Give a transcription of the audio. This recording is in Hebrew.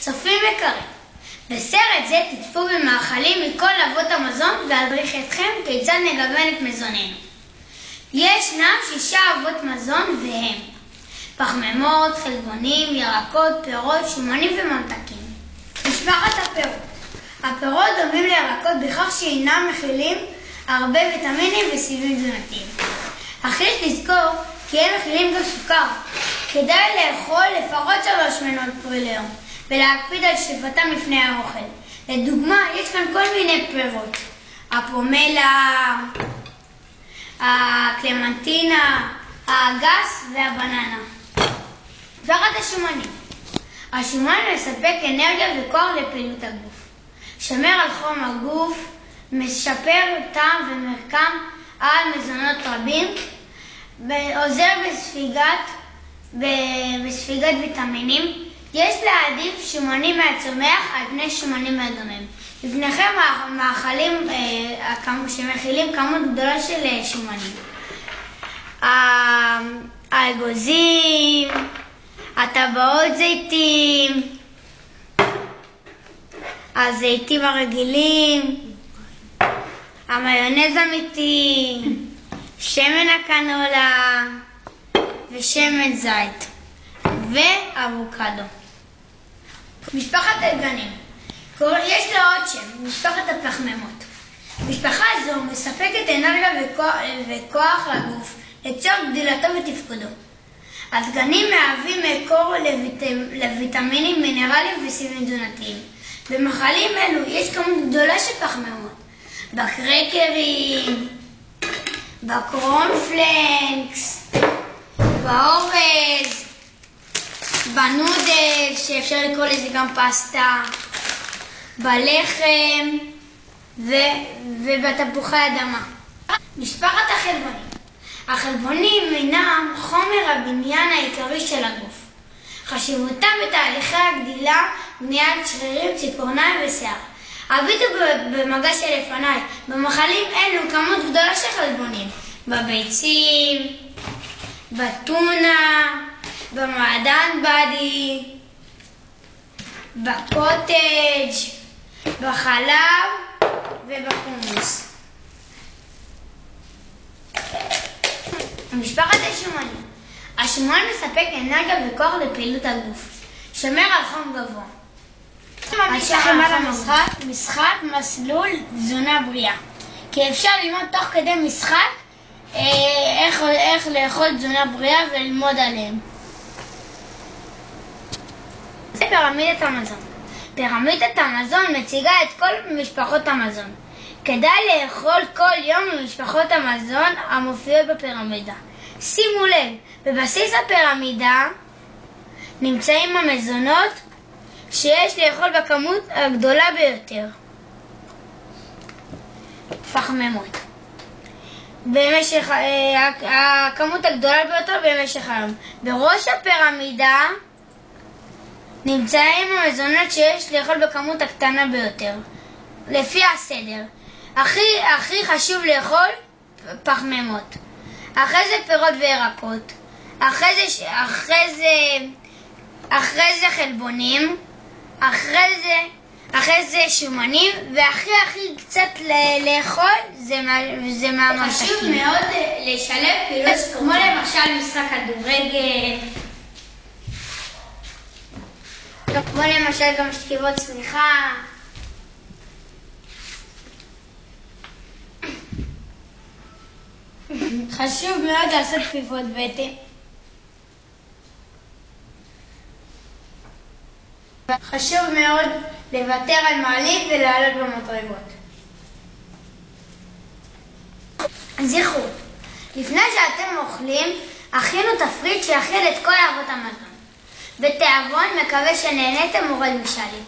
צופים יקרים, בסרט זה תצפו במאכלים מכל אבות המזון ואדריך אתכם כיצד נגוון את מזוננו. ישנם 6 אבות מזון והם פחמימות, חלבונים, ירקות, פירות, שומנים וממתקים. משפחת הפירות. הפירות דומים לירקות בכך שאינם מכילים הרבה ויטמינים וסיבים תזונתיים. אך יש לזכור כי הם מכילים גם סוכר. כדאי לאכול לפחות 3 מנות פרי ליום ולהקפיד על שטיפתם לפני האוכל. לדוגמה, יש כאן כל מיני פירות: הפומלה, הקלמנטינה, האגס והבננה. משפחת השומנים. השומן מספק אנרגיה וכוח לפעילות הגוף, שומר על חום הגוף, משפר טעם ומרקם על מזונות רבים, עוזר בספיגת ויטמינים. יש להעדיף שומנים מהצומח על פני שומנים מהדומם. לפניכם מאכלים שמכילים כמות גדולה של שומנים: האגוזים, הטבעות זיתים, הזיתים הרגילים, המיונז אמיתי, שמן הקנולה ושמן זית ואבוקדו. משפחת הדגנים. יש לה עוד שם, משפחת הפחמימות. משפחה זו מספקת אנרגיה וכוח לגוף לצורך גדילתו ותפקודו. הדגנים מהווים מקור לויטמינים, מינרלים וסיבים תזונתיים. במאכלים אלו יש כמות גדולה של פחמימות: בקרקרים, בקורנפלקס, באורז, בנודל, שאפשר לקרוא לזה גם פסטה, בלחם ובתפוחי אדמה. משפחת החלבונים. החלבונים הינם חומר הבניין העיקרי של הגוף. חשיבותם בתהליכי הגדילה, בניית שרירים, ציפורניים ושיער. הביטו במגע שלפניי. במאכלים אלו כמות גדולה של חלבונים: בביצים, בטונה, במעדן בדי, בקוטג', בחלב ובחומוס. משפחת השומנים. השומן מספק אנרגיה וכוח לפעילות הגוף, שומר על חום גבוה. השלכם על משחק מסלול תזונה בריאה, כי אפשר ללמוד תוך כדי משחק איך לאכול תזונה בריאה וללמוד עליהם. זה פירמידת המזון. פירמידת המזון מציגה את כל משפחות המזון. כדאי לאכול כל יום ממשפחות המזון המופיעות בפירמידה. שימו לב, בבסיס הפירמידה נמצאים המזונות שיש לאכול בכמות הגדולה ביותר. פחמימות. הכמות הגדולה ביותר במשך היום. בראש הפירמידה נמצאים המזונות שיש לאכול בכמות הקטנה ביותר, לפי הסדר. הכי חשוב לאכול פחמימות, אחרי זה פירות וירקות, אחרי זה חלבונים, אחרי זה שומנים, והכי קצת לאכול זה מהממתקים. חשוב מאוד לשלב פעילות כמו למשל משחק כדורגל, כמו למשל גם שכיבות צניחה. חשוב מאוד לעשות כפיפות בטן. חשוב מאוד לוותר על מעלית ולעלות במדרגות. זכרו, לפני שאתם אוכלים, הכינו תפריט שיכיל את כל אבות המזון. בתיאבון, מקווה שנהניתם ורוד משלי.